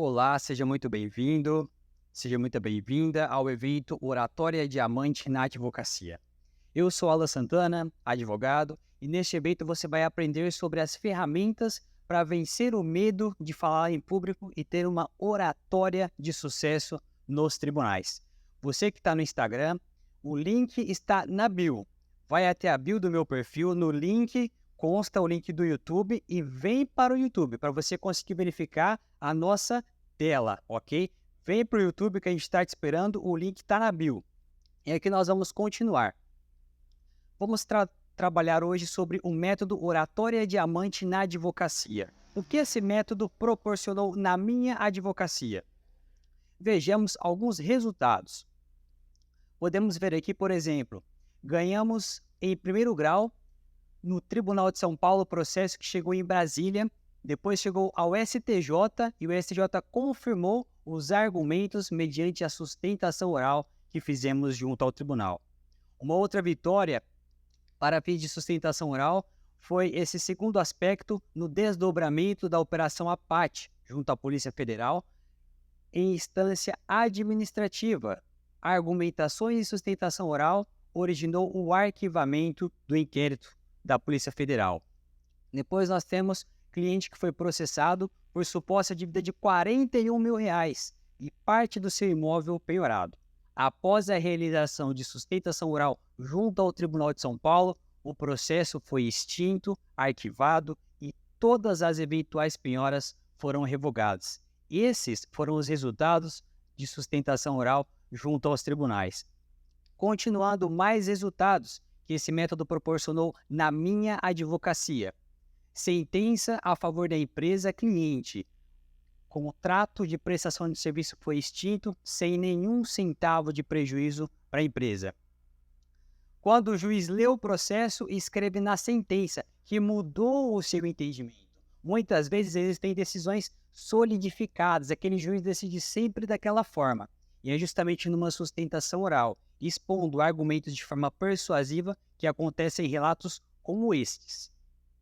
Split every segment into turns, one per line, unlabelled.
Olá, seja muito bem-vindo, seja muito bem-vinda ao evento Oratória Diamante na Advocacia. Eu sou Alan Santana, advogado, e neste evento você vai aprender sobre as ferramentas para vencer o medo de falar em público e ter uma oratória de sucesso nos tribunais. Você que está no Instagram, o link está na bio. Vai até a bio do meu perfil, no link consta o link do YouTube e vem para o YouTube para você conseguir verificar a nossa tela, ok? Vem para o YouTube que a gente está te esperando, o link está na bio. E aqui nós vamos continuar. Vamos trabalhar hoje sobre o método Oratória Diamante na Advocacia. O que esse método proporcionou na minha advocacia? Vejamos alguns resultados. Podemos ver aqui, por exemplo, ganhamos em primeiro grau no Tribunal de São Paulo, processo que chegou em Brasília, depois chegou ao STJ e o STJ confirmou os argumentos mediante a sustentação oral que fizemos junto ao tribunal. Uma outra vitória para fins de sustentação oral foi esse segundo aspecto no desdobramento da Operação Apate junto à Polícia Federal em instância administrativa. Argumentações e sustentação oral originou o arquivamento do inquérito da Polícia Federal. Depois nós temos cliente que foi processado por suposta dívida de R$41 mil e parte do seu imóvel penhorado. Após a realização de sustentação oral junto ao Tribunal de São Paulo, o processo foi extinto, arquivado e todas as eventuais penhoras foram revogadas. Esses foram os resultados de sustentação oral junto aos tribunais. Continuando, mais resultados que esse método proporcionou na minha advocacia. Sentença a favor da empresa cliente. Contrato de prestação de serviço foi extinto sem nenhum centavo de prejuízo para a empresa. Quando o juiz lê o processo e escreve na sentença que mudou o seu entendimento. Muitas vezes existem decisões solidificadas, aquele juiz decide sempre daquela forma. E é justamente numa sustentação oral, expondo argumentos de forma persuasiva, que acontecem em relatos como estes.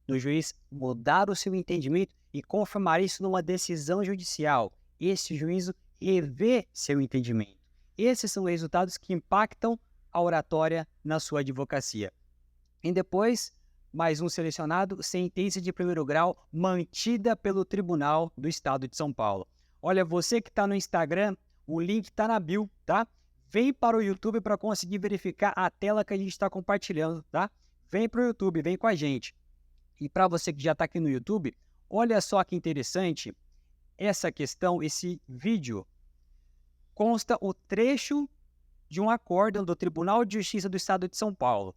Do juiz mudar o seu entendimento e confirmar isso numa decisão judicial. Esse juízo revê seu entendimento. Esses são resultados que impactam a oratória na sua advocacia. E depois, mais um selecionado, sentença de primeiro grau mantida pelo Tribunal do Estado de São Paulo. Olha, você que está no Instagram, o link está na bio, tá? Vem para o YouTube para conseguir verificar a tela que a gente está compartilhando, tá? Vem para o YouTube, vem com a gente. E para você que já está aqui no YouTube, olha só que interessante essa questão, esse vídeo. Consta o trecho de um acórdão do Tribunal de Justiça do Estado de São Paulo.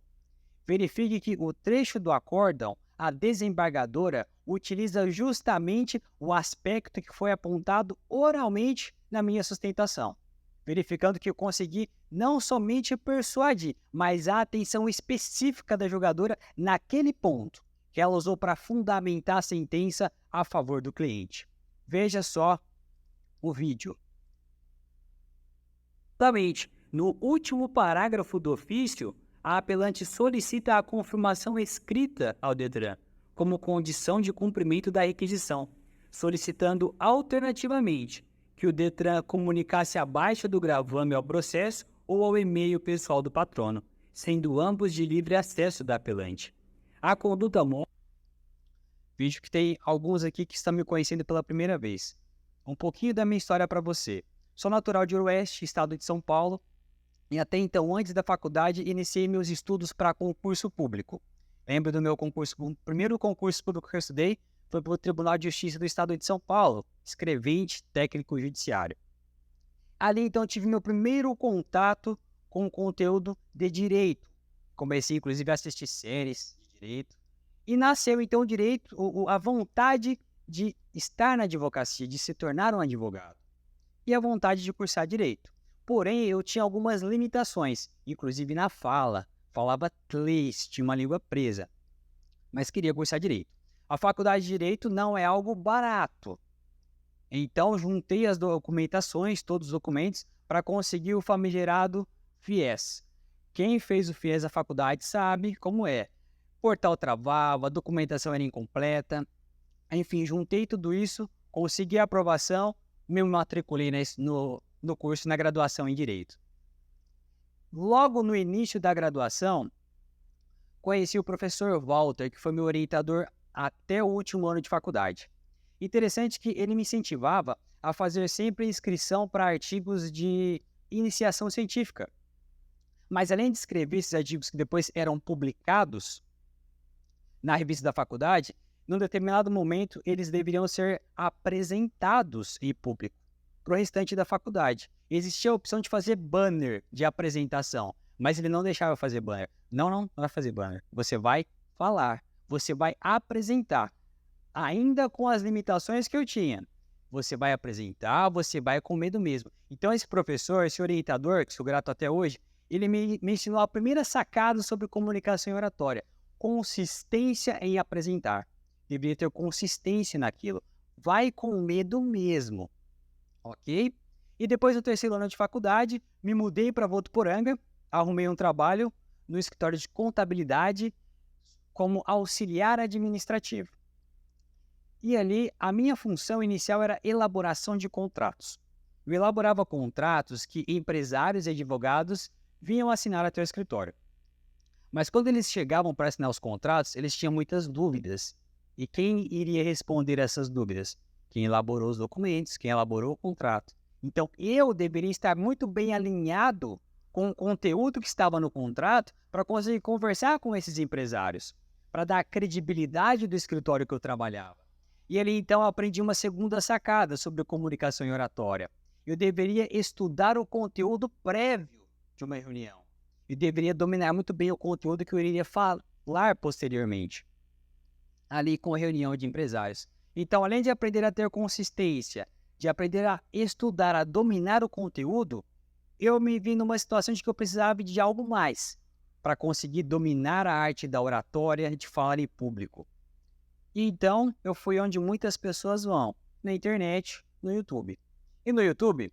Verifique que o trecho do acórdão, a desembargadora utiliza justamente o aspecto que foi apontado oralmente na minha sustentação. Verificando que eu consegui não somente persuadir, mas a atenção específica da julgadora naquele ponto que ela usou para fundamentar a sentença a favor do cliente. Veja só o vídeo. Exatamente, no último parágrafo do ofício, a apelante solicita a confirmação escrita ao Detran como condição de cumprimento da requisição, solicitando alternativamente que o Detran comunicasse a baixa do gravame ao processo ou ao e-mail pessoal do patrono, sendo ambos de livre acesso da apelante. A conduta mostra... Vejo que tem alguns aqui que estão me conhecendo pela primeira vez. Um pouquinho da minha história para você. Sou natural de Oeste, estado de São Paulo, e até então, antes da faculdade, iniciei meus estudos para concurso público. Lembro do meu concurso, o primeiro concurso público que eu estudei foi pelo Tribunal de Justiça do Estado de São Paulo, escrevente técnico judiciário. Ali, então, tive meu primeiro contato com o conteúdo de direito. Comecei, inclusive, a assistir séries de direito. E nasceu, então, o direito, a vontade de estar na advocacia, de se tornar um advogado. E a vontade de cursar direito. Porém, eu tinha algumas limitações, inclusive na fala. Falava inglês, tinha uma língua presa. Mas queria cursar direito. A faculdade de Direito não é algo barato. Então, juntei as documentações, todos os documentos, para conseguir o famigerado FIES. Quem fez o FIES da faculdade sabe como é. Portal travava, a documentação era incompleta. Enfim, juntei tudo isso, consegui a aprovação, me matriculei no curso na graduação em Direito. Logo no início da graduação, conheci o professor Walter, que foi meu orientador até o último ano de faculdade. Interessante que ele me incentivava a fazer sempre inscrição para artigos de iniciação científica. Mas além de escrever esses artigos que depois eram publicados na revista da faculdade, num determinado momento eles deveriam ser apresentados em público para o restante da faculdade. Existia a opção de fazer banner de apresentação, mas ele não deixava fazer banner. Não vai fazer banner. Você vai falar, você vai apresentar, ainda com as limitações que eu tinha. Você vai apresentar, você vai com medo mesmo. Então esse professor, esse orientador, que sou grato até hoje, ele me ensinou a primeira sacada sobre comunicação e oratória. Consistência em apresentar. Deveria ter consistência naquilo. Vai com medo mesmo. Ok? E depois do terceiro ano de faculdade, me mudei para Votuporanga, arrumei um trabalho no escritório de contabilidade como auxiliar administrativo. E ali, a minha função inicial era elaboração de contratos. Eu elaborava contratos que empresários e advogados vinham assinar até o escritório. Mas quando eles chegavam para assinar os contratos, eles tinham muitas dúvidas. E quem iria responder essas dúvidas? Quem elaborou os documentos, quem elaborou o contrato. Então, eu deveria estar muito bem alinhado com o conteúdo que estava no contrato para conseguir conversar com esses empresários, para dar a credibilidade do escritório que eu trabalhava. E ali, então, eu aprendi uma segunda sacada sobre comunicação e oratória. Eu deveria estudar o conteúdo prévio de uma reunião. Eu deveria dominar muito bem o conteúdo que eu iria falar posteriormente, ali com a reunião de empresários. Então, além de aprender a ter consistência, de aprender a estudar, a dominar o conteúdo, eu me vi numa situação de que eu precisava de algo mais para conseguir dominar a arte da oratória, de falar em público. E então, eu fui onde muitas pessoas vão, na internet, no YouTube. E no YouTube,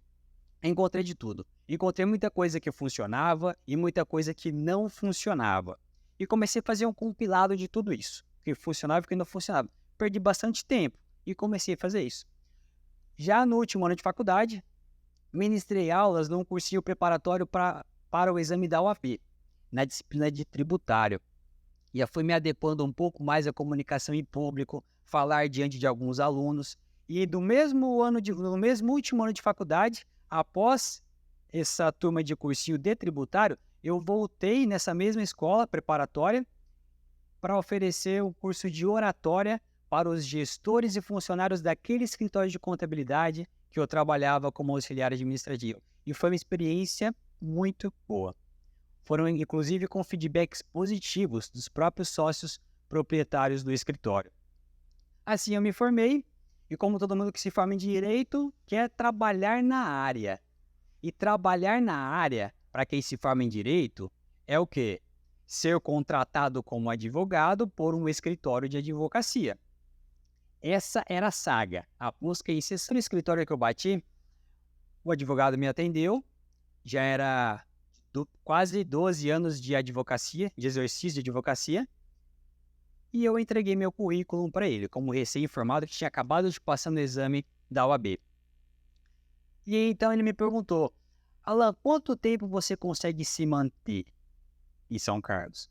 encontrei de tudo. Encontrei muita coisa que funcionava e muita coisa que não funcionava. E comecei a fazer um compilado de tudo isso, que funcionava e que não funcionava. Perdi bastante tempo e comecei a fazer isso. Já no último ano de faculdade, ministrei aulas num cursinho preparatório para o exame da OAB, na disciplina de tributário. E eu fui me adequando um pouco mais à comunicação em público, falar diante de alguns alunos. E no mesmo último ano de faculdade, após essa turma de cursinho de tributário, eu voltei nessa mesma escola preparatória para oferecer o curso de oratória para os gestores e funcionários daquele escritório de contabilidade que eu trabalhava como auxiliar administrativo. E foi uma experiência muito boa. Foram, inclusive, com feedbacks positivos dos próprios sócios proprietários do escritório. Assim eu me formei, e como todo mundo que se forma em Direito, quer trabalhar na área. E trabalhar na área, para quem se forma em Direito, é o quê? Ser contratado como advogado por um escritório de advocacia. Essa era a saga. A busca em sessão no escritório que eu bati, o advogado me atendeu, já era quase 12 anos de advocacia, de exercício de advocacia, e eu entreguei meu currículo para ele, como recém-formado que tinha acabado de passar no exame da OAB. E então ele me perguntou: Alan, quanto tempo você consegue se manter em São Carlos?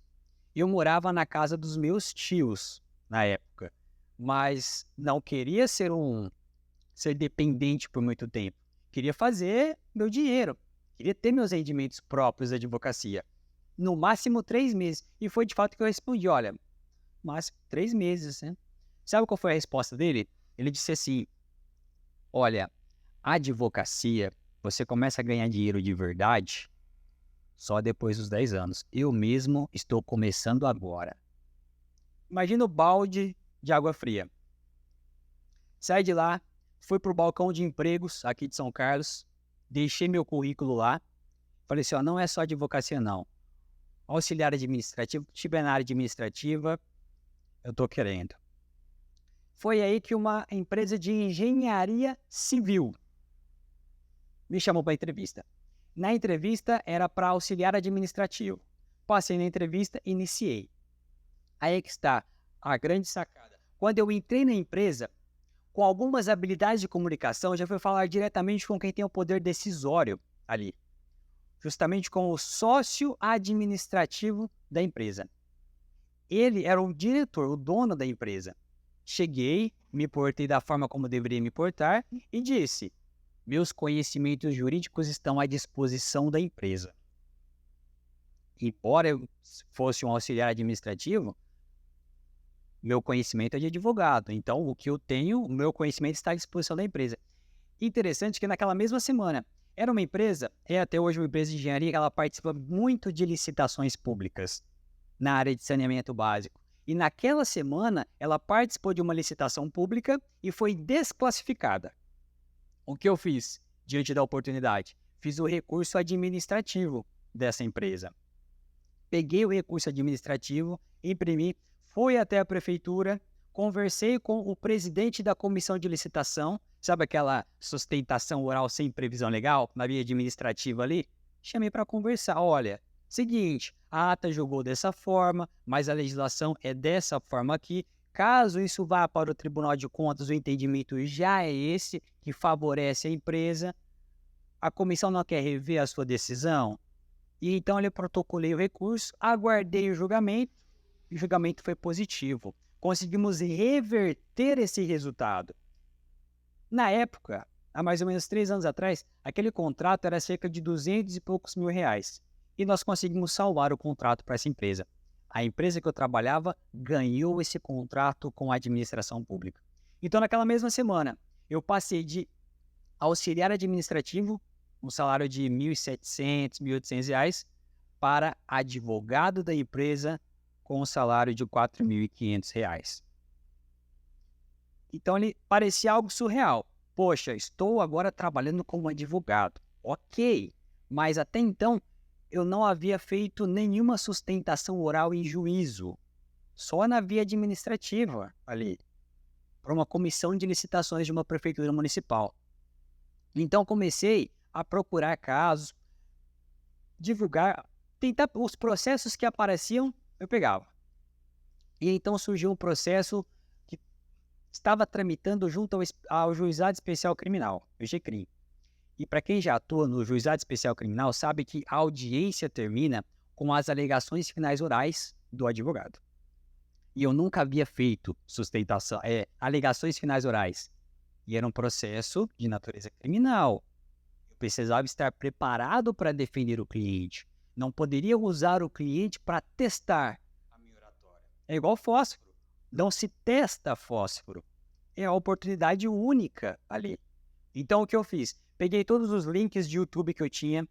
Eu morava na casa dos meus tios na época, mas não queria ser dependente por muito tempo. Queria fazer meu dinheiro, queria ter meus rendimentos próprios da advocacia. No máximo 3 meses. E foi de fato que eu respondi: olha, máximo 3 meses, né? Sabe qual foi a resposta dele? Ele disse assim: olha, a advocacia, você começa a ganhar dinheiro de verdade só depois dos 10 anos. Eu mesmo estou começando agora. Imagina o balde de água fria. Saí de lá, fui para o balcão de empregos aqui de São Carlos, deixei meu currículo lá, falei assim: ó, não é só advocacia não. Auxiliar administrativo, estiver na área administrativa, eu estou querendo. Foi aí que uma empresa de engenharia civil me chamou para entrevista. Na entrevista era para auxiliar administrativo. Passei na entrevista, iniciei. Aí que está a grande sacada. Quando eu entrei na empresa, com algumas habilidades de comunicação, já foi falar diretamente com quem tem o poder decisório ali, justamente com o sócio administrativo da empresa. Ele era o diretor, o dono da empresa. Cheguei, me portei da forma como deveria me portar e disse: meus conhecimentos jurídicos estão à disposição da empresa. Embora eu fosse um auxiliar administrativo, meu conhecimento é de advogado. Então, o que eu tenho, o meu conhecimento está à disposição da empresa. Interessante que naquela mesma semana, era uma empresa, é até hoje uma empresa de engenharia, que ela participa muito de licitações públicas na área de saneamento básico. E naquela semana, ela participou de uma licitação pública e foi desclassificada. O que eu fiz diante da oportunidade? Fiz o recurso administrativo dessa empresa. Peguei o recurso administrativo, imprimi, fui até a prefeitura, conversei com o presidente da comissão de licitação, sabe aquela sustentação oral sem previsão legal, na via administrativa ali? Chamei para conversar. Olha, seguinte, a ata julgou dessa forma, mas a legislação é dessa forma aqui. Caso isso vá para o Tribunal de Contas, o entendimento já é esse, que favorece a empresa. A comissão não quer rever a sua decisão? E então eu protocolei o recurso, aguardei o julgamento foi positivo. Conseguimos reverter esse resultado. Na época, há mais ou menos 3 anos atrás, aquele contrato era cerca de 200 e poucos mil reais. E nós conseguimos salvar o contrato para essa empresa. A empresa que eu trabalhava ganhou esse contrato com a administração pública. Então, naquela mesma semana, eu passei de auxiliar administrativo, um salário de R$ 1.700, R$ 1.800, para advogado da empresa com um salário de R$ 4.500. Então, ele parecia algo surreal. Poxa, estou agora trabalhando como advogado. Ok, mas até então eu não havia feito nenhuma sustentação oral em juízo, só na via administrativa ali, para uma comissão de licitações de uma prefeitura municipal. Então comecei a procurar casos, divulgar, tentar os processos que apareciam, eu pegava. E então surgiu um processo que estava tramitando junto ao Juizado Especial Criminal, o GCRIM. E para quem já atua no Juizado Especial Criminal, sabe que a audiência termina com as alegações finais orais do advogado. E eu nunca havia feito alegações finais orais. E era um processo de natureza criminal. Eu precisava estar preparado para defender o cliente. Não poderia usar o cliente para testar a minha oratória. É igual fósforo. Não se testa fósforo. É a oportunidade única ali. Então, o que eu fiz? Peguei todos os links de YouTube que eu tinha,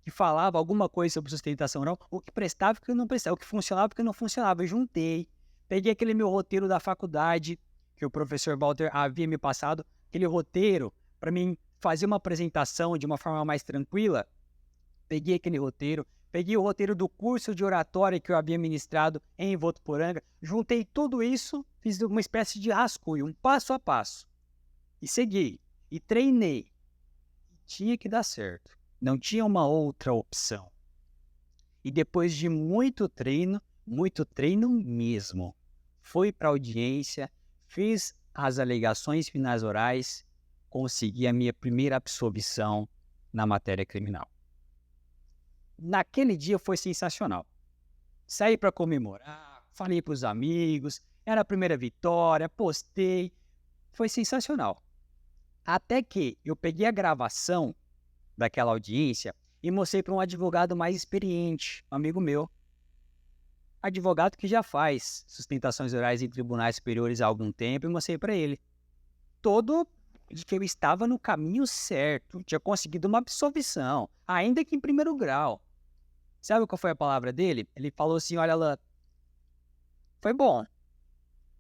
que falava alguma coisa sobre sustentação oral, o que prestava e o que não prestava, o que funcionava e o que não funcionava. Eu juntei, peguei aquele meu roteiro da faculdade, que o professor Walter havia me passado, aquele roteiro para mim fazer uma apresentação de uma forma mais tranquila. Peguei aquele roteiro, peguei o roteiro do curso de oratória que eu havia ministrado em Votuporanga, juntei tudo isso, fiz uma espécie de rascunho, um passo a passo, e segui. E treinei. Tinha que dar certo. Não tinha uma outra opção. E depois de muito treino mesmo, fui para a audiência, fiz as alegações finais orais, consegui a minha primeira absolvição na matéria criminal. Naquele dia foi sensacional. Saí para comemorar, falei para os amigos, era a primeira vitória, postei. Foi sensacional. Até que eu peguei a gravação daquela audiência e mostrei para um advogado mais experiente, um amigo meu. Advogado que já faz sustentações orais em tribunais superiores há algum tempo, e mostrei para ele. Todo de que eu estava no caminho certo, tinha conseguido uma absolvição, ainda que em primeiro grau. Sabe qual foi a palavra dele? Ele falou assim, olha, Alan, foi bom,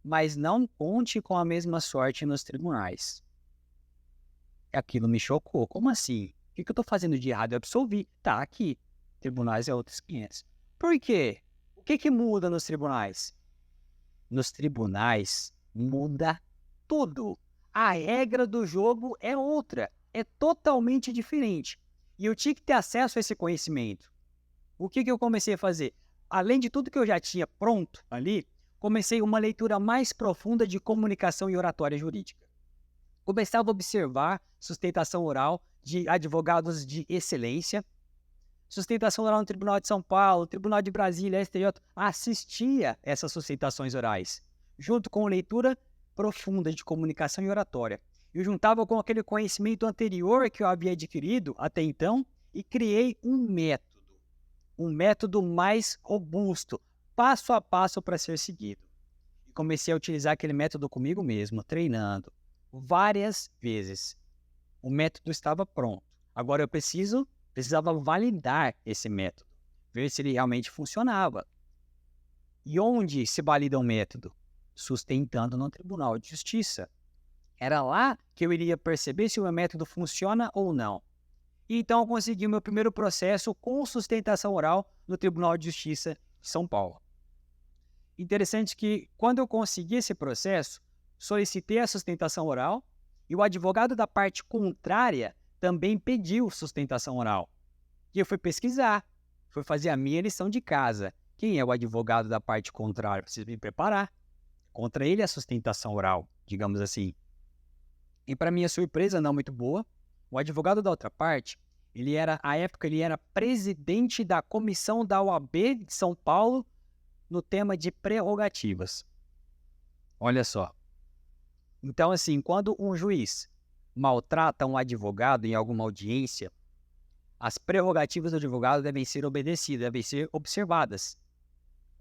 mas não conte com a mesma sorte nos tribunais. Aquilo me chocou. Como assim? O que eu estou fazendo de errado? Eu absolvi. Tá, aqui. Tribunais é outros 500. Por quê? O que muda nos tribunais? Nos tribunais muda tudo. A regra do jogo é outra. É totalmente diferente. E eu tinha que ter acesso a esse conhecimento. O que eu comecei a fazer? Além de tudo que eu já tinha pronto ali, comecei uma leitura mais profunda de comunicação e oratória jurídica. Começava a observar sustentação oral de advogados de excelência, sustentação oral no Tribunal de São Paulo, Tribunal de Brasília, STJ, assistia essas sustentações orais, junto com leitura profunda de comunicação e oratória. Eu juntava com aquele conhecimento anterior que eu havia adquirido até então e criei um método mais robusto, passo a passo para ser seguido. E comecei a utilizar aquele método comigo mesmo, treinando várias vezes. O método estava pronto. Agora eu precisava validar esse método, ver se ele realmente funcionava. E onde se valida um método? Sustentando no Tribunal de Justiça. Era lá que eu iria perceber se o meu método funciona ou não. Então eu consegui o meu primeiro processo com sustentação oral no Tribunal de Justiça de São Paulo. Interessante que quando eu consegui esse processo, solicitei a sustentação oral e o advogado da parte contrária também pediu sustentação oral. E eu fui pesquisar, fui fazer a minha lição de casa. Quem é o advogado da parte contrária? Preciso me preparar. Contra ele a sustentação oral, digamos assim. E para minha surpresa não muito boa, o advogado da outra parte, à época ele era presidente da comissão da OAB de São Paulo no tema de prerrogativas. Olha só. Então, assim, quando um juiz maltrata um advogado em alguma audiência, as prerrogativas do advogado devem ser obedecidas, devem ser observadas.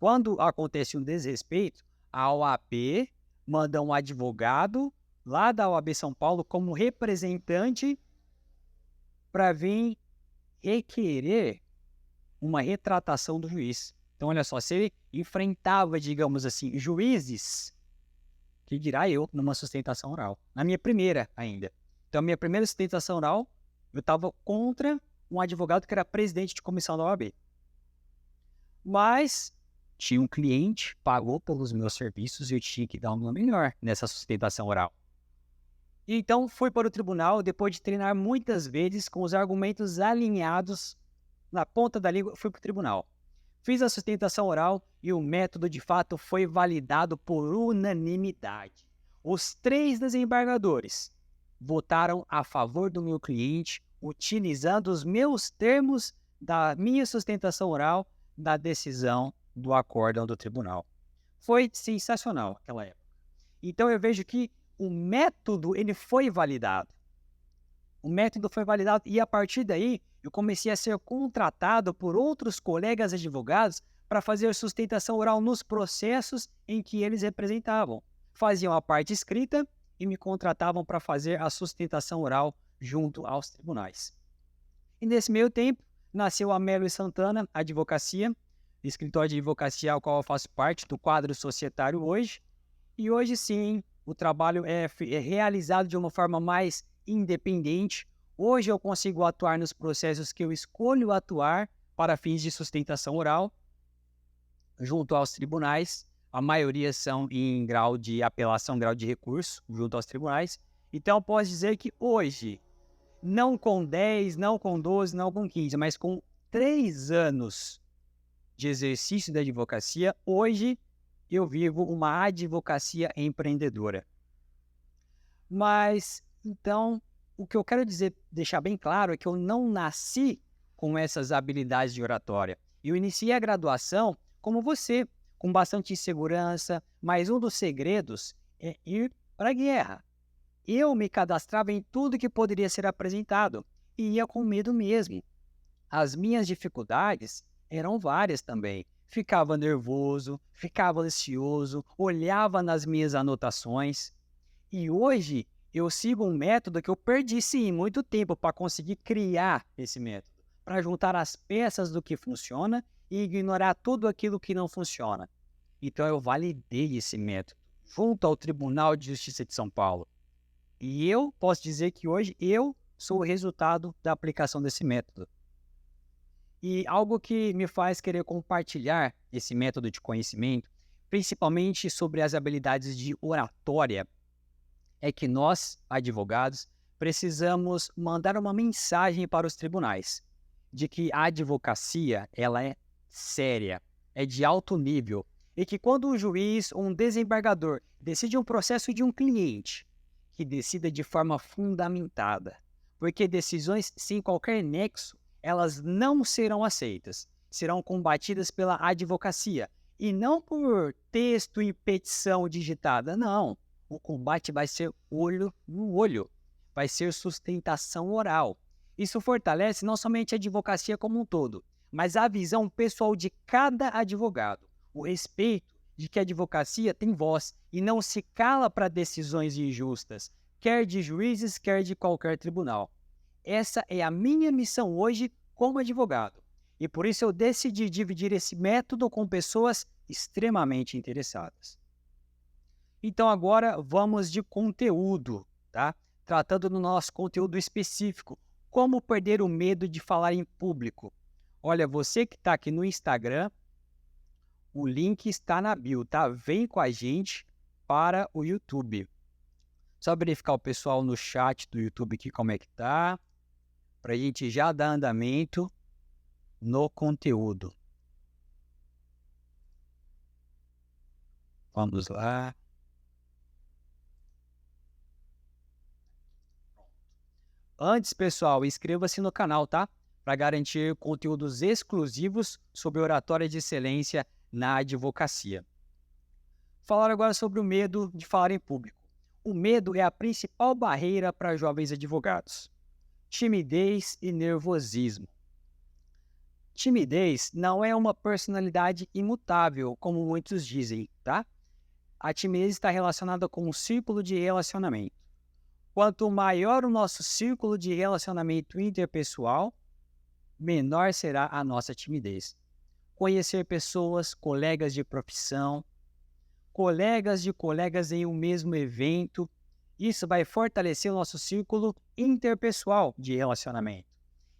Quando acontece um desrespeito, a OAB manda um advogado lá da OAB São Paulo como representante para vir requerer uma retratação do juiz. Então, olha só, se ele enfrentava, digamos assim, juízes, que dirá eu numa sustentação oral. Na minha primeira ainda. Então, a minha primeira sustentação oral, eu estava contra um advogado que era presidente de comissão da OAB. Mas tinha um cliente, pagou pelos meus serviços e eu tinha que dar uma melhor nessa sustentação oral. Então, fui para o tribunal, depois de treinar muitas vezes com os argumentos alinhados na ponta da língua, fui para o tribunal. Fiz a sustentação oral e o método, de fato, foi validado por unanimidade. Os 3 desembargadores votaram a favor do meu cliente, utilizando os meus termos da minha sustentação oral da decisão do acórdão do tribunal. Foi sensacional aquela época. Então eu vejo que o método ele foi validado. O método foi validado e a partir daí eu comecei a ser contratado por outros colegas advogados para fazer sustentação oral nos processos em que eles representavam. Faziam a parte escrita e me contratavam para fazer a sustentação oral junto aos tribunais. E nesse meio tempo, nasceu a Melo e Santana Advocacia, escritório de advocacia ao qual eu faço parte do quadro societário hoje. E hoje sim, o trabalho é realizado de uma forma mais independente. Hoje eu consigo atuar nos processos que eu escolho atuar para fins de sustentação oral, junto aos tribunais. A maioria são em grau de apelação, grau de recurso, junto aos tribunais. Então eu posso dizer que hoje, não com 10, não com 12, não com 15, mas com 3 anos de exercício da advocacia, hoje eu vivo uma advocacia empreendedora. Mas, então, o que eu quero dizer, deixar bem claro, é que eu não nasci com essas habilidades de oratória. Eu iniciei a graduação como você, com bastante insegurança, mas um dos segredos é ir para a guerra. Eu me cadastrava em tudo que poderia ser apresentado e ia com medo mesmo. As minhas dificuldades eram várias também. Ficava nervoso, ficava ansioso, olhava nas minhas anotações. E hoje eu sigo um método que eu perdi sim muito tempo para conseguir criar esse método, para juntar as peças do que funciona e ignorar tudo aquilo que não funciona. Então eu validei esse método junto ao Tribunal de Justiça de São Paulo. E eu posso dizer que hoje eu sou o resultado da aplicação desse método. E algo que me faz querer compartilhar esse método de conhecimento, principalmente sobre as habilidades de oratória, é que nós, advogados, precisamos mandar uma mensagem para os tribunais de que a advocacia ela é séria, é de alto nível, e que quando um juiz ou um desembargador decide um processo de um cliente que decida de forma fundamentada, porque decisões sem qualquer nexo, elas não serão aceitas, serão combatidas pela advocacia, e não por texto e petição digitada, não. O combate vai ser olho no olho, vai ser sustentação oral. Isso fortalece não somente a advocacia como um todo, mas a visão pessoal de cada advogado, o respeito de que a advocacia tem voz e não se cala para decisões injustas, quer de juízes, quer de qualquer tribunal. Essa é a minha missão hoje como advogado, e por isso eu decidi dividir esse método com pessoas extremamente interessadas. Então agora vamos de conteúdo, tá? Tratando do nosso conteúdo específico, como perder o medo de falar em público. Olha, você que está aqui no Instagram, o link está na bio, tá? Vem com a gente para o YouTube. Só verificar o pessoal no chat do YouTube aqui como é que tá, para a gente já dar andamento no conteúdo. Vamos lá. Antes, pessoal, inscreva-se no canal, tá? Para garantir conteúdos exclusivos sobre oratória de excelência na advocacia. Falar agora sobre o medo de falar em público. O medo é a principal barreira para jovens advogados. Timidez e nervosismo. Timidez não é uma personalidade imutável, como muitos dizem, tá? A timidez está relacionada com um círculo de relacionamento. Quanto maior o nosso círculo de relacionamento interpessoal, menor será a nossa timidez. Conhecer pessoas, colegas de profissão, colegas de colegas em um mesmo evento, isso vai fortalecer o nosso círculo interpessoal de relacionamento.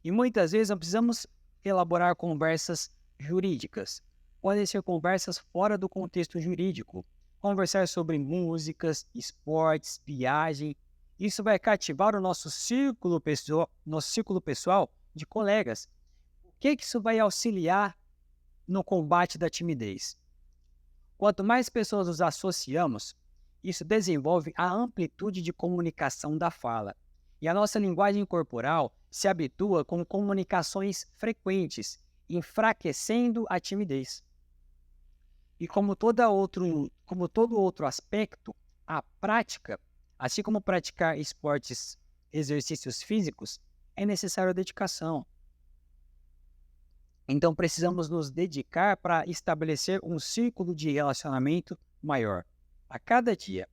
E muitas vezes não precisamos elaborar conversas jurídicas. Podem ser conversas fora do contexto jurídico. Conversar sobre músicas, esportes, viagem. Isso vai cativar o nosso círculo pessoal de colegas. O que isso vai auxiliar no combate da timidez? Quanto mais pessoas nos associamos, isso desenvolve a amplitude de comunicação da fala. E a nossa linguagem corporal se habitua com comunicações frequentes, enfraquecendo a timidez. E como todo outro aspecto, a prática, assim como praticar esportes, exercícios físicos, é necessária dedicação. Então precisamos nos dedicar para estabelecer um círculo de relacionamento maior a cada dia.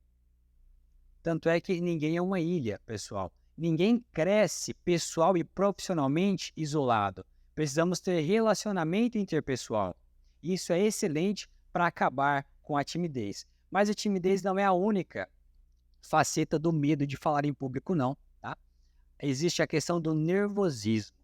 Tanto é que ninguém é uma ilha, pessoal. Ninguém cresce pessoal e profissionalmente isolado. Precisamos ter relacionamento interpessoal. Isso é excelente para acabar com a timidez. Mas a timidez não é a única faceta do medo de falar em público, não. Tá? Existe a questão do nervosismo.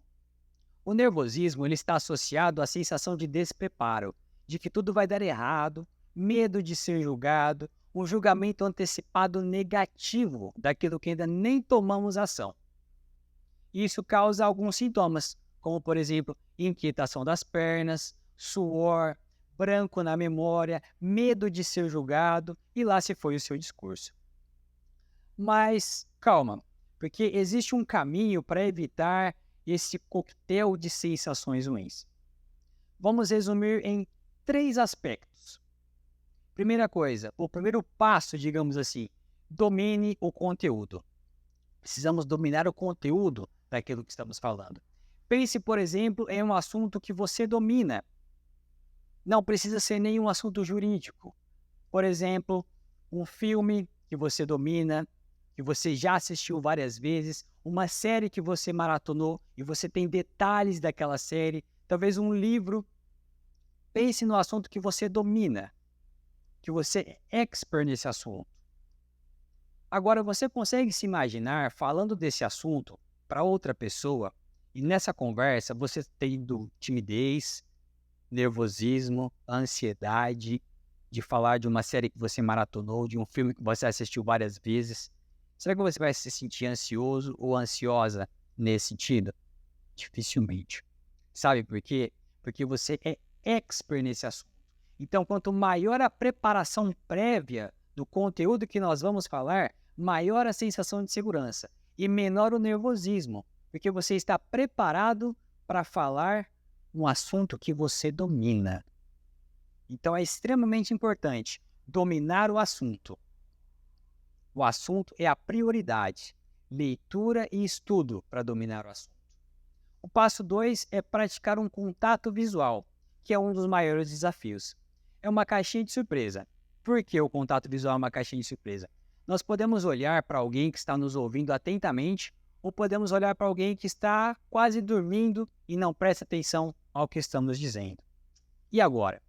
O nervosismo ele está associado à sensação de despreparo, de que tudo vai dar errado, medo de ser julgado, um julgamento antecipado negativo daquilo que ainda nem tomamos ação. Isso causa alguns sintomas, como, por exemplo, inquietação das pernas, suor, branco na memória, medo de ser julgado, e lá se foi o seu discurso. Mas calma, porque existe um caminho para evitar esse coquetel de sensações ruins. Vamos resumir em 3 aspectos. Primeira coisa, o primeiro passo, digamos assim, domine o conteúdo. Precisamos dominar o conteúdo daquilo que estamos falando. Pense, por exemplo, em um assunto que você domina. Não precisa ser nenhum assunto jurídico. Por exemplo, um filme que você domina, que você já assistiu várias vezes, uma série que você maratonou e você tem detalhes daquela série, talvez um livro. Pense no assunto que você domina, que você é expert nesse assunto. Agora, você consegue se imaginar falando desse assunto para outra pessoa e nessa conversa você tendo timidez, nervosismo, ansiedade de falar de uma série que você maratonou, de um filme que você assistiu várias vezes? Será que você vai se sentir ansioso ou ansiosa nesse sentido? Dificilmente. Sabe por quê? Porque você é expert nesse assunto. Então, quanto maior a preparação prévia do conteúdo que nós vamos falar, maior a sensação de segurança e menor o nervosismo, porque você está preparado para falar um assunto que você domina. Então é extremamente importante dominar o assunto. O assunto é a prioridade. Leitura e estudo para dominar o assunto. O passo 2 é praticar um contato visual, que é um dos maiores desafios. É uma caixinha de surpresa. Por que o contato visual é uma caixinha de surpresa? Nós podemos olhar para alguém que está nos ouvindo atentamente ou podemos olhar para alguém que está quase dormindo e não presta atenção ao que estamos dizendo. E agora?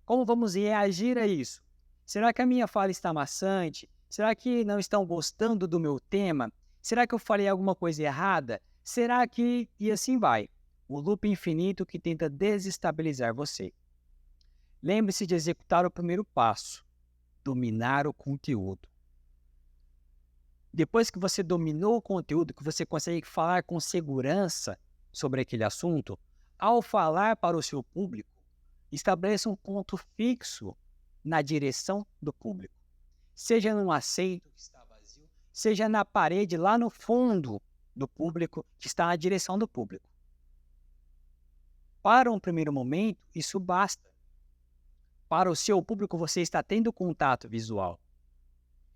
Como vamos reagir a isso? Será que a minha fala está maçante? Será que não estão gostando do meu tema? Será que eu falei alguma coisa errada? Será que... E assim vai. O loop infinito que tenta desestabilizar você. Lembre-se de executar o primeiro passo. Dominar o conteúdo. Depois que você dominou o conteúdo, que você consegue falar com segurança sobre aquele assunto, ao falar para o seu público, estabeleça um ponto fixo na direção do público. Seja num assento que está vazio, seja na parede lá no fundo do público, que está na direção do público. Para um primeiro momento, isso basta. Para o seu público, você está tendo contato visual.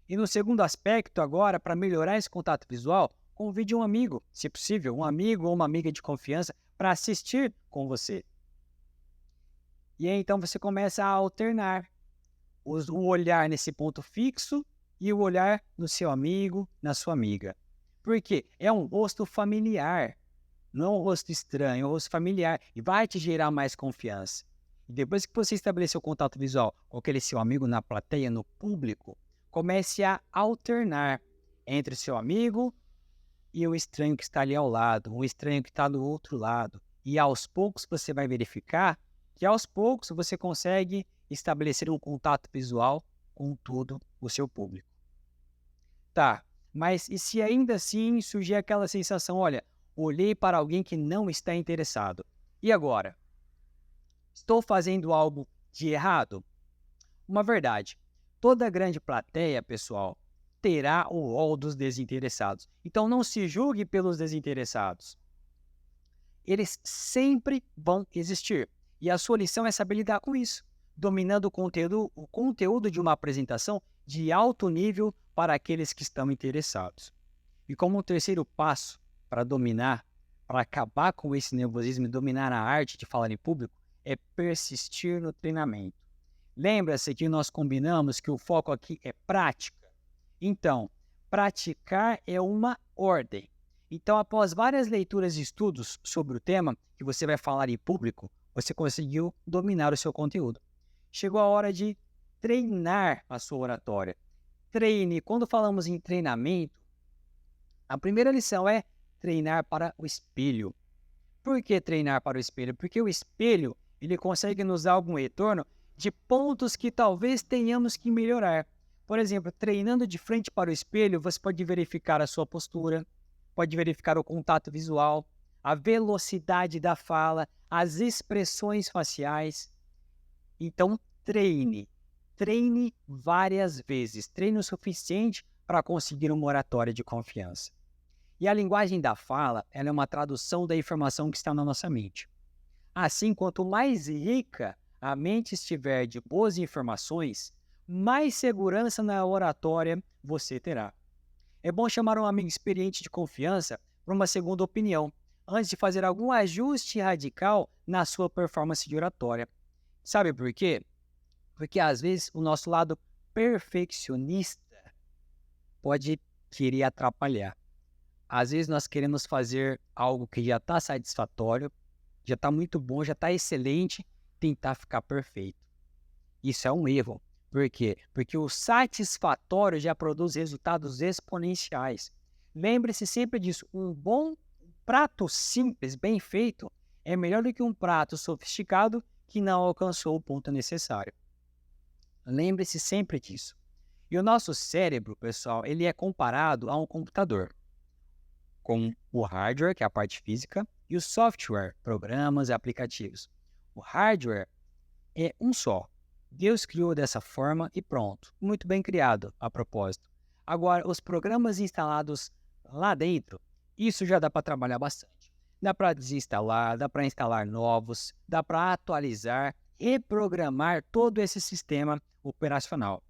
E no segundo aspecto, agora, para melhorar esse contato visual, convide um amigo, se possível, um amigo ou uma amiga de confiança, para assistir com você. E aí, então, você começa a alternar o olhar nesse ponto fixo e o olhar no seu amigo, na sua amiga. Por quê? É um rosto familiar, não é um rosto estranho, é um rosto familiar e vai te gerar mais confiança. E depois que você estabeleceu o contato visual com aquele seu amigo na plateia, no público, comece a alternar entre o seu amigo e o estranho que está ali ao lado, o estranho que está do outro lado. E aos poucos você vai verificar que aos poucos você consegue estabelecer um contato visual com todo o seu público. Tá, mas e se ainda assim surgir aquela sensação, olha, olhei para alguém que não está interessado. E agora? Estou fazendo algo de errado? Uma verdade. Toda grande plateia, pessoal, terá o rol dos desinteressados. Então não se julgue pelos desinteressados. Eles sempre vão existir. E a sua lição é saber lidar com isso, dominando o conteúdo de uma apresentação de alto nível para aqueles que estão interessados. E como um terceiro passo para dominar, para acabar com esse nervosismo e dominar a arte de falar em público, é persistir no treinamento. Lembra-se que nós combinamos que o foco aqui é prática? Então, praticar é uma ordem. Então, após várias leituras e estudos sobre o tema que você vai falar em público, você conseguiu dominar o seu conteúdo. Chegou a hora de treinar a sua oratória. Treine. Quando falamos em treinamento, a primeira lição é treinar para o espelho. Por que treinar para o espelho? Porque o espelho ele consegue nos dar algum retorno de pontos que talvez tenhamos que melhorar. Por exemplo, treinando de frente para o espelho, você pode verificar a sua postura, pode verificar o contato visual, a velocidade da fala, as expressões faciais. Então, treine. Treine várias vezes. Treine o suficiente para conseguir uma oratória de confiança. E a linguagem da fala, ela é uma tradução da informação que está na nossa mente. Assim, quanto mais rica a mente estiver de boas informações, mais segurança na oratória você terá. É bom chamar um amigo experiente de confiança para uma segunda opinião, antes de fazer algum ajuste radical na sua performance de oratória. Sabe por quê? Porque às vezes o nosso lado perfeccionista pode querer atrapalhar. Às vezes nós queremos fazer algo que já está satisfatório, já está muito bom, já está excelente, tentar ficar perfeito. Isso é um erro. Por quê? Porque o satisfatório já produz resultados exponenciais. Lembre-se sempre disso. Um bom prato simples, bem feito, é melhor do que um prato sofisticado que não alcançou o ponto necessário. Lembre-se sempre disso. E o nosso cérebro, pessoal, ele é comparado a um computador, com o hardware, que é a parte física, e o software, programas e aplicativos. O hardware é um só. Deus criou dessa forma e pronto. Muito bem criado, a propósito. Agora, os programas instalados lá dentro, isso já dá para trabalhar bastante. Dá para desinstalar, dá para instalar novos, dá para atualizar, reprogramar todo esse sistema operacional.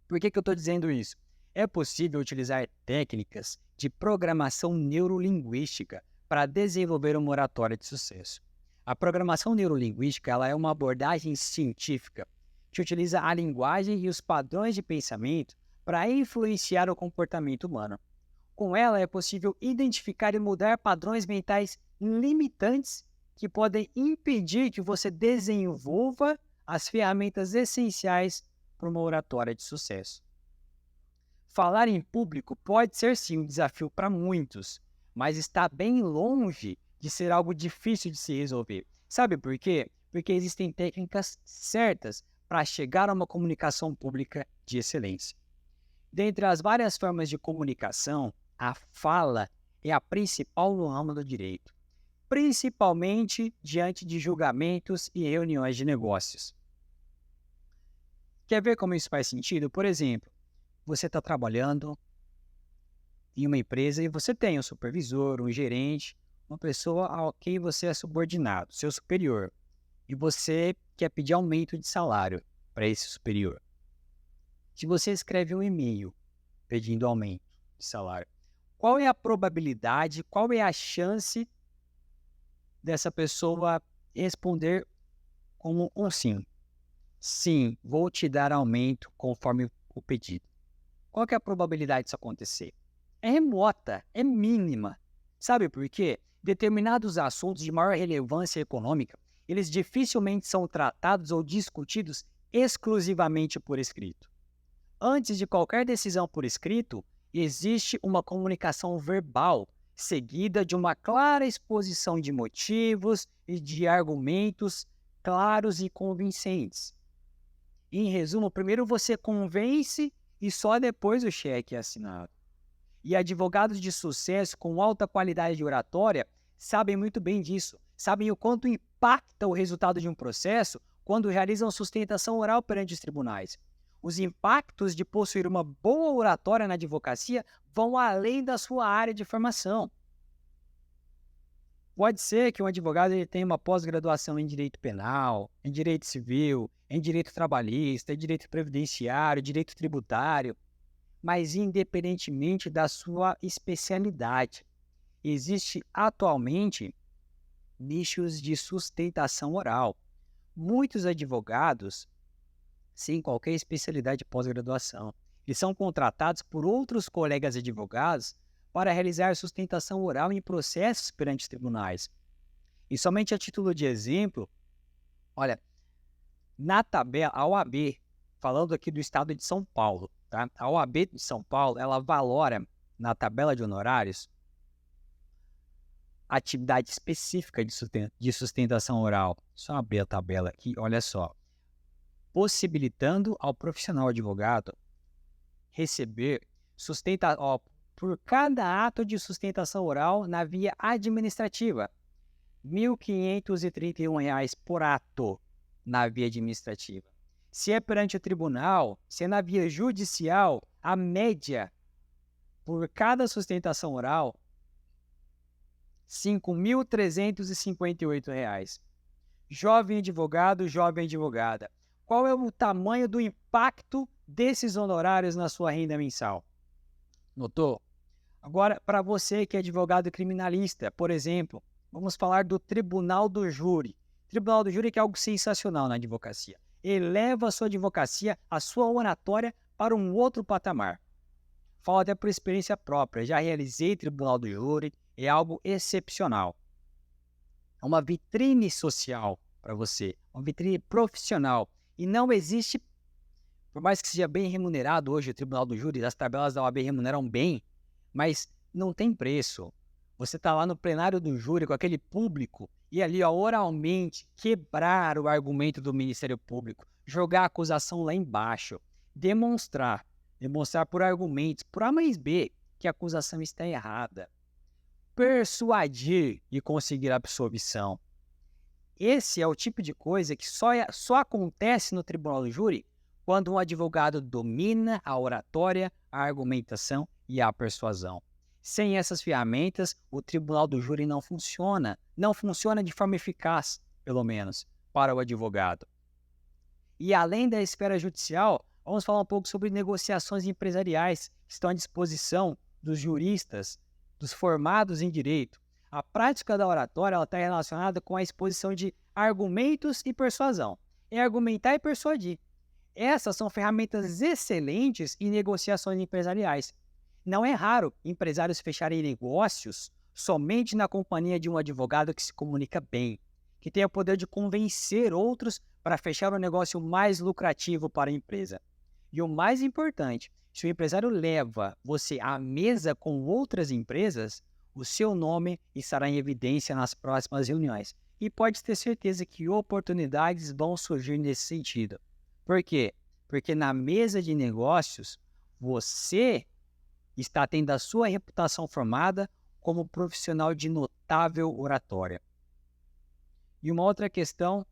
Por que eu estou dizendo isso? É possível utilizar técnicas de programação neurolinguística para desenvolver uma oratória de sucesso. A programação neurolinguística ela é uma abordagem científica que utiliza a linguagem e os padrões de pensamento para influenciar o comportamento humano. Com ela é possível identificar e mudar padrões mentais limitantes que podem impedir que você desenvolva as ferramentas essenciais para uma oratória de sucesso. Falar em público pode ser sim um desafio para muitos, mas está bem longe de ser algo difícil de se resolver. Sabe por quê? Porque existem técnicas certas para chegar a uma comunicação pública de excelência. Dentre as várias formas de comunicação, a fala é a principal no ramo do direito, principalmente diante de julgamentos e reuniões de negócios. Quer ver como isso faz sentido? Por exemplo, você está trabalhando em uma empresa e você tem um supervisor, um gerente, uma pessoa a quem você é subordinado, seu superior, e você quer pedir aumento de salário para esse superior. Se você escreve um e-mail pedindo aumento de salário, qual é a probabilidade, qual é a chance dessa pessoa responder como um sim? Sim, vou te dar aumento conforme o pedido. Qual que é a probabilidade disso acontecer? É remota, é mínima. Sabe por quê? Determinados assuntos de maior relevância econômica, eles dificilmente são tratados ou discutidos exclusivamente por escrito. Antes de qualquer decisão por escrito, existe uma comunicação verbal, seguida de uma clara exposição de motivos e de argumentos claros e convincentes. Em resumo, primeiro você convence e só depois o cheque é assinado. E advogados de sucesso com alta qualidade de oratória sabem muito bem disso, sabem o quanto impacta o resultado de um processo quando realizam sustentação oral perante os tribunais. Os impactos de possuir uma boa oratória na advocacia vão além da sua área de formação. Pode ser que um advogado ele tenha uma pós-graduação em direito penal, em direito civil, em direito trabalhista, em direito previdenciário, direito tributário, mas independentemente da sua especialidade, existe atualmente nichos de sustentação oral. Muitos advogados, sem qualquer especialidade de pós-graduação, eles são contratados por outros colegas advogados para realizar sustentação oral em processos perante os tribunais. E somente a título de exemplo, olha, na tabela, a OAB, falando aqui do estado de São Paulo, tá? A OAB de São Paulo, ela valora na tabela de honorários atividade específica de sustentação oral. Só abrir a tabela aqui, olha só. Possibilitando ao profissional advogado receber por cada ato de sustentação oral na via administrativa, R$ 1.531 por ato na via administrativa. Se é perante o tribunal, se é na via judicial, a média por cada sustentação oral, R$ 5.358. Jovem advogado, jovem advogada, qual é o tamanho do impacto desses honorários na sua renda mensal? Notou? Agora, para você que é advogado criminalista, por exemplo, vamos falar do Tribunal do Júri. Tribunal do Júri que é algo sensacional na advocacia. Eleva a sua advocacia, a sua oratória para um outro patamar. Falo até por experiência própria, já realizei Tribunal do Júri, é algo excepcional. É uma vitrine social para você, uma vitrine profissional. E não existe, por mais que seja bem remunerado hoje o Tribunal do Júri, as tabelas da OAB remuneram bem, mas não tem preço. Você está lá no plenário do júri com aquele público e ali oralmente quebrar o argumento do Ministério Público, jogar a acusação lá embaixo, demonstrar por argumentos, por A mais B, que a acusação está errada, persuadir e conseguir a absolvição. Esse é o tipo de coisa que só acontece no Tribunal do Júri quando um advogado domina a oratória, a argumentação e a persuasão. Sem essas ferramentas, o tribunal do júri não funciona. Não funciona de forma eficaz, pelo menos, para o advogado. E além da esfera judicial, vamos falar um pouco sobre negociações empresariais que estão à disposição dos juristas, dos formados em direito. A prática da oratória está relacionada com a exposição de argumentos e persuasão. É argumentar e persuadir. Essas são ferramentas excelentes em negociações empresariais. Não é raro empresários fecharem negócios somente na companhia de um advogado que se comunica bem, que tem o poder de convencer outros para fechar um negócio mais lucrativo para a empresa. E o mais importante, se o empresário leva você à mesa com outras empresas, o seu nome estará em evidência nas próximas reuniões. E pode ter certeza que oportunidades vão surgir nesse sentido. Por quê? Porque na mesa de negócios, você está tendo a sua reputação formada como profissional de notável oratória. E uma outra questão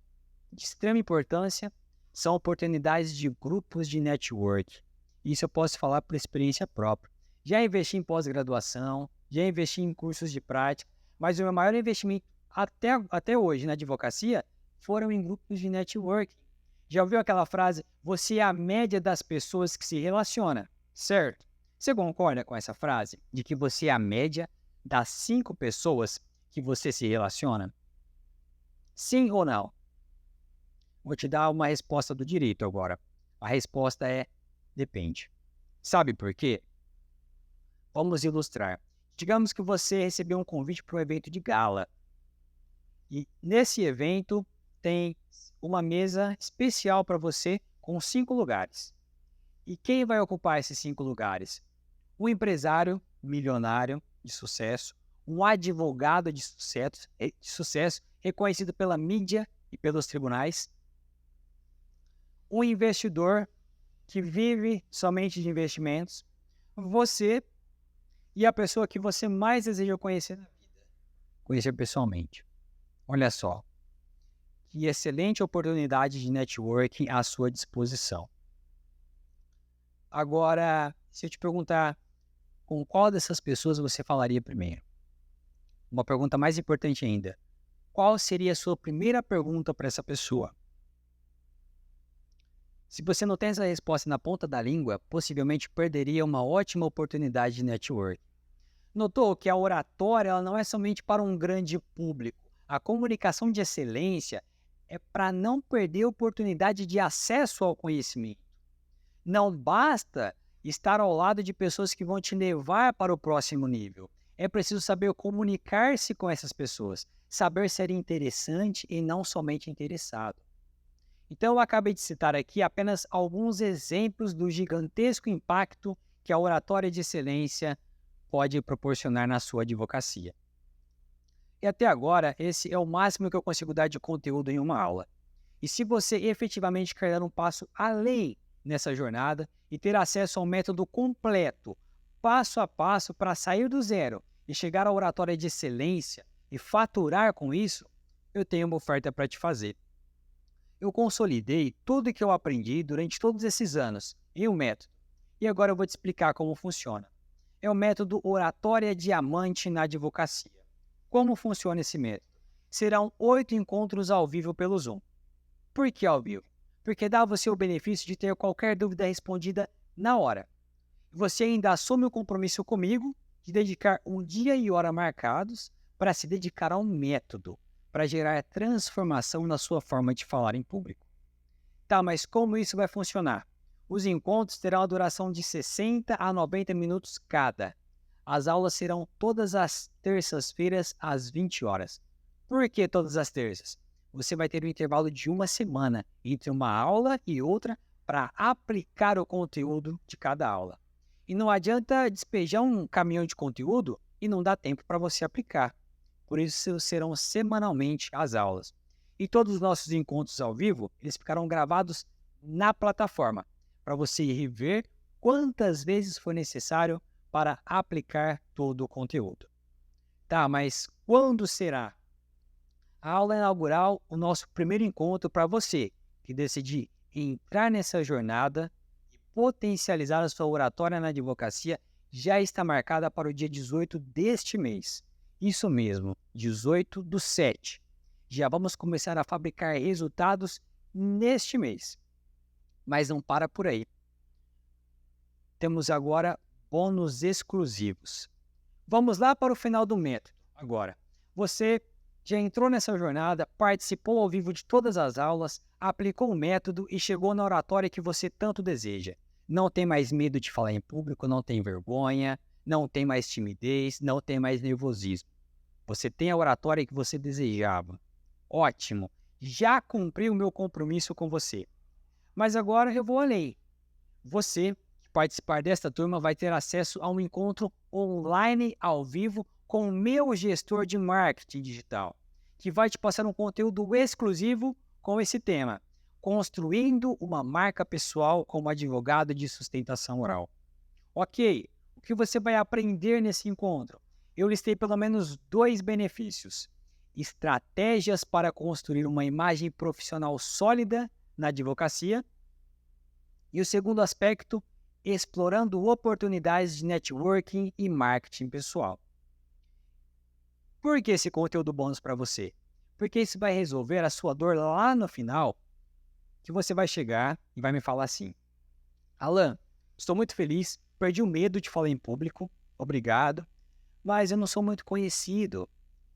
de extrema importância são oportunidades de grupos de network. Isso eu posso falar por experiência própria. Já investi em pós-graduação, já investi em cursos de prática, mas o meu maior investimento até hoje na advocacia foram em grupos de networking. Já ouviu aquela frase, você é a média das pessoas que se relaciona, certo? Você concorda com essa frase, de que você é a média das 5 pessoas que você se relaciona? Sim ou não? Vou te dar uma resposta do direito agora. A resposta é depende. Sabe por quê? Vamos ilustrar. Digamos que você recebeu um convite para um evento de gala. E nesse evento tem uma mesa especial para você com 5 lugares. E quem vai ocupar esses 5 lugares? Um empresário milionário de sucesso, um advogado de sucesso reconhecido pela mídia e pelos tribunais, um investidor que vive somente de investimentos, você e a pessoa que você mais deseja conhecer na vida, conhecer pessoalmente. Olha só, que excelente oportunidade de networking à sua disposição. Agora, se eu te perguntar com qual dessas pessoas você falaria primeiro? Uma pergunta mais importante ainda, qual seria a sua primeira pergunta para essa pessoa? Se você não tem essa resposta na ponta da língua, possivelmente perderia uma ótima oportunidade de network. Notou que a oratória ela não é somente para um grande público. A comunicação de excelência é para não perder a oportunidade de acesso ao conhecimento. Não basta estar ao lado de pessoas que vão te levar para o próximo nível. É preciso saber comunicar-se com essas pessoas, saber ser interessante e não somente interessado. Então, eu acabei de citar aqui apenas alguns exemplos do gigantesco impacto que a oratória de excelência pode proporcionar na sua advocacia. E até agora, esse é o máximo que eu consigo dar de conteúdo em uma aula. E se você efetivamente quer dar um passo além nessa jornada e ter acesso ao método completo, passo a passo para sair do zero e chegar à oratória de excelência e faturar com isso, eu tenho uma oferta para te fazer. Eu consolidei tudo o que eu aprendi durante todos esses anos em um método. E agora eu vou te explicar como funciona. É o método Oratória Diamante na Advocacia. Como funciona esse método? Serão 8 encontros ao vivo pelo Zoom. Por que ao vivo? Porque dá a você o benefício de ter qualquer dúvida respondida na hora. Você ainda assume o compromisso comigo de dedicar um dia e hora marcados para se dedicar ao método, para gerar transformação na sua forma de falar em público. Tá, mas como isso vai funcionar? Os encontros terão a duração de 60 a 90 minutos cada. As aulas serão todas as terças-feiras às 20 horas. Por que todas as terças? Você vai ter um intervalo de uma semana entre uma aula e outra para aplicar o conteúdo de cada aula. E não adianta despejar um caminhão de conteúdo e não dá tempo para você aplicar. Por isso serão semanalmente as aulas. E todos os nossos encontros ao vivo, eles ficarão gravados na plataforma, para você rever quantas vezes for necessário para aplicar todo o conteúdo. Tá, mas quando será? A aula inaugural, o nosso primeiro encontro para você, que decidir entrar nessa jornada e potencializar a sua oratória na advocacia já está marcada para o dia 18 deste mês. Isso mesmo, 18/7. Já vamos começar a fabricar resultados neste mês. Mas não para por aí. Temos agora bônus exclusivos. Vamos lá para o final do método. Agora, você já entrou nessa jornada, participou ao vivo de todas as aulas, aplicou o método e chegou na oratória que você tanto deseja. Não tem mais medo de falar em público, não tem vergonha, não tem mais timidez, não tem mais nervosismo. Você tem a oratória que você desejava. Ótimo, já cumpri o meu compromisso com você. Mas agora eu vou além. Você que participar desta turma vai ter acesso a um encontro online ao vivo com o meu gestor de marketing digital, que vai te passar um conteúdo exclusivo com esse tema, construindo uma marca pessoal como advogado de sustentação oral. Ok, o que você vai aprender nesse encontro? Eu listei pelo menos 2 benefícios. Estratégias para construir uma imagem profissional sólida na advocacia. E o segundo aspecto, explorando oportunidades de networking e marketing pessoal. Por que esse conteúdo bônus para você? Porque isso vai resolver a sua dor lá no final, que você vai chegar e vai me falar assim: Alan, estou muito feliz, perdi o medo de falar em público, obrigado, mas eu não sou muito conhecido.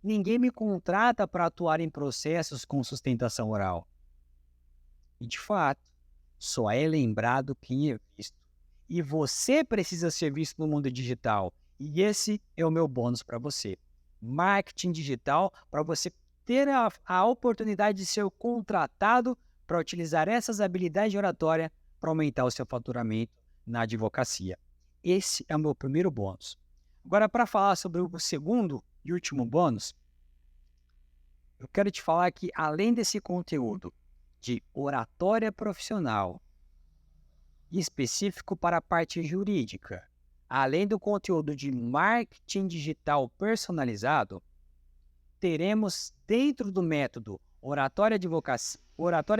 Ninguém me contrata para atuar em processos com sustentação oral. E de fato, só é lembrado quem é visto. E você precisa ser visto no mundo digital. E esse é o meu bônus para você. Marketing digital para você ter a oportunidade de ser contratado para utilizar essas habilidades de oratória para aumentar o seu faturamento na advocacia. Esse é o meu primeiro bônus. Agora, para falar sobre o segundo e último bônus, eu quero te falar que, além desse conteúdo de oratória profissional específico para a parte jurídica, além do conteúdo de marketing digital personalizado, teremos dentro do método Oratória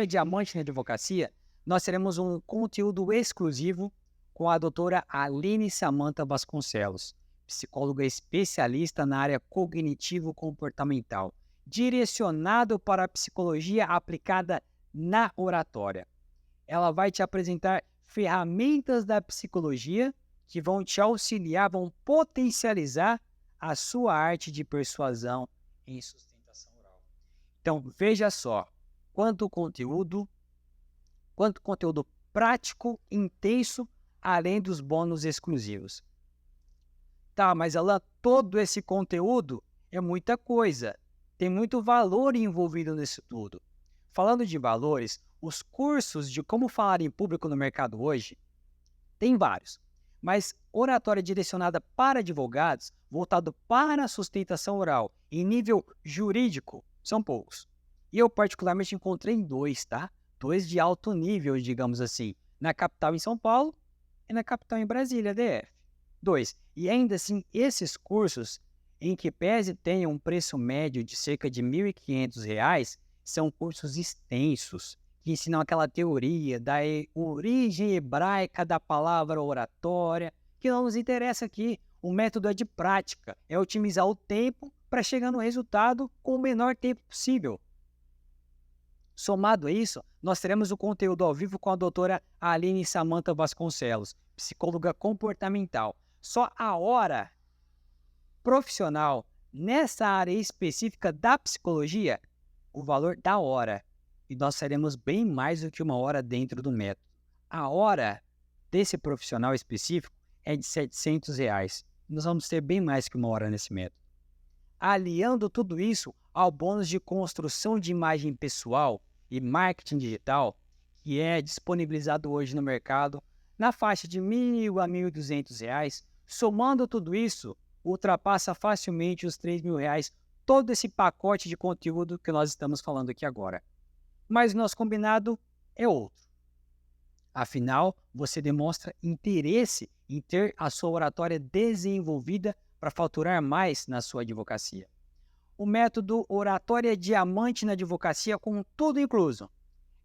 Diamante na Advocacia, nós teremos um conteúdo exclusivo com a doutora Aline Samantha Vasconcelos, psicóloga especialista na área cognitivo-comportamental, direcionado para a psicologia aplicada na oratória. Ela vai te apresentar ferramentas da psicologia que vão te auxiliar, vão potencializar a sua arte de persuasão em sustentação oral. Então, veja só, quanto conteúdo prático, intenso, além dos bônus exclusivos. Tá, mas Alan, todo esse conteúdo é muita coisa. Tem muito valor envolvido nisso tudo. Falando de valores, os cursos de como falar em público no mercado hoje, tem vários. Mas oratória direcionada para advogados, voltado para a sustentação oral, em nível jurídico, são poucos. E eu particularmente encontrei 2, tá? 2 de alto nível, digamos assim, na capital em São Paulo e na capital em Brasília, DF. 2. E ainda assim, esses cursos, em que pese tenham um preço médio de cerca de R$ 1.500, são cursos extensos, que ensinam aquela teoria da origem hebraica da palavra oratória, que não nos interessa aqui. O método é de prática, é otimizar o tempo para chegar no resultado com o menor tempo possível. Somado a isso, nós teremos o conteúdo ao vivo com a doutora Aline Samantha Vasconcelos, psicóloga comportamental. Só a hora profissional nessa área específica da psicologia, o valor da hora. E nós teremos bem mais do que 1 hora dentro do método. A hora desse profissional específico é de R$ 700. Nós vamos ter bem mais que 1 hora nesse método. Aliando tudo isso ao bônus de construção de imagem pessoal e marketing digital, que é disponibilizado hoje no mercado na faixa de R$ 1.000 a R$ 1.200, somando tudo isso, ultrapassa facilmente os R$ 3.000 todo esse pacote de conteúdo que nós estamos falando aqui agora. Mas o nosso combinado é outro. Afinal, você demonstra interesse em ter a sua oratória desenvolvida para faturar mais na sua advocacia. O método Oratória Diamante na Advocacia, com tudo incluso,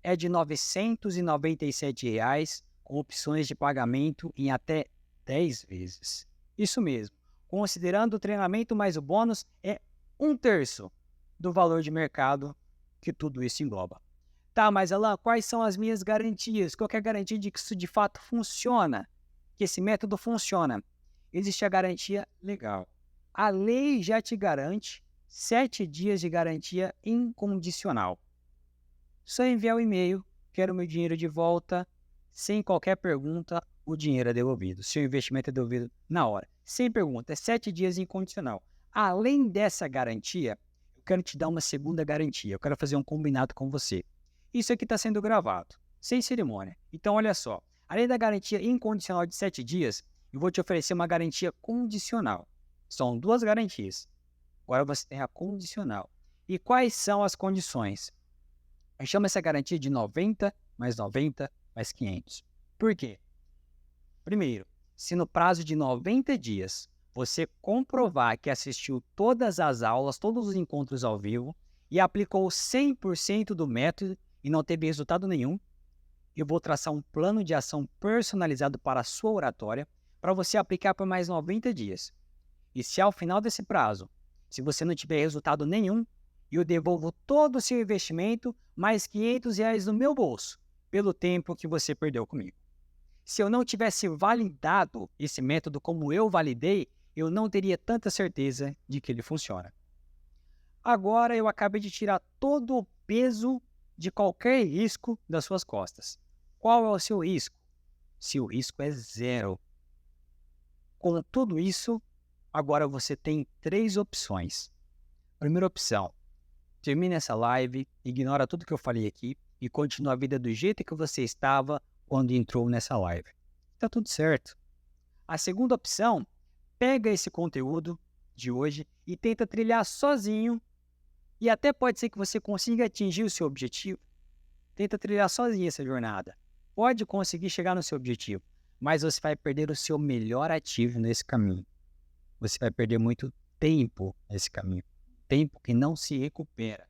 é de R$ 997, com opções de pagamento em até 10 vezes. Isso mesmo, considerando o treinamento mais o bônus, é 1/3 do valor de mercado que tudo isso engloba. Tá, mas Alan, quais são as minhas garantias? Qual que é a garantia de que isso de fato funciona? Que esse método funciona? Existe a garantia legal. A lei já te garante 7 dias de garantia incondicional. Só enviar o e-mail, quero meu dinheiro de volta, sem qualquer pergunta, o dinheiro é devolvido. Seu investimento é devolvido na hora. Sem pergunta, é 7 dias incondicional. Além dessa garantia, eu quero te dar uma segunda garantia. Eu quero fazer um combinado com você. Isso aqui está sendo gravado, sem cerimônia. Então, olha só. Além da garantia incondicional de 7 dias, eu vou te oferecer uma garantia condicional. São 2 garantias. Agora você tem a condicional. E quais são as condições? Eu chamo essa garantia de 90 mais 90 mais 500. Por quê? Primeiro, se no prazo de 90 dias você comprovar que assistiu todas as aulas, todos os encontros ao vivo e aplicou 100% do método e não teve resultado nenhum, eu vou traçar um plano de ação personalizado para a sua oratória para você aplicar por mais 90 dias. E se ao final desse prazo, se você não tiver resultado nenhum, eu devolvo todo o seu investimento mais R$ 500 no meu bolso, pelo tempo que você perdeu comigo. Se eu não tivesse validado esse método como eu validei, eu não teria tanta certeza de que ele funciona. Agora eu acabei de tirar todo o peso de qualquer risco das suas costas. Qual é o seu risco? Seu risco é 0. Com tudo isso, agora você tem 3 opções. Primeira opção, termina essa live, ignora tudo que eu falei aqui e continua a vida do jeito que você estava quando entrou nessa live. Está tudo certo. A segunda opção, pega esse conteúdo de hoje e tenta trilhar sozinho e até pode ser que você consiga atingir o seu objetivo. Tenta trilhar sozinho essa jornada. Pode conseguir chegar no seu objetivo, mas você vai perder o seu melhor ativo nesse caminho. Você vai perder muito tempo nesse caminho. Tempo que não se recupera.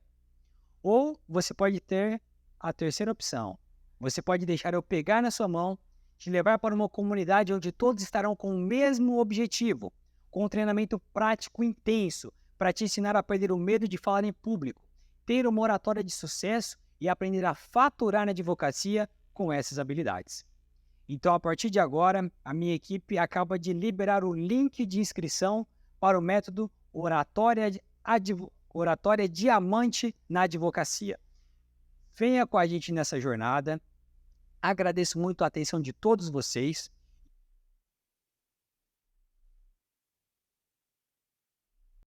Ou você pode ter a terceira opção. Você pode deixar eu pegar na sua mão, te levar para uma comunidade onde todos estarão com o mesmo objetivo, com um treinamento prático intenso, para te ensinar a perder o medo de falar em público, ter uma oratória de sucesso e aprender a faturar na advocacia com essas habilidades. Então, a partir de agora, a minha equipe acaba de liberar o link de inscrição para o método Oratória Diamante na Advocacia. Venha com a gente nessa jornada. Agradeço muito a atenção de todos vocês.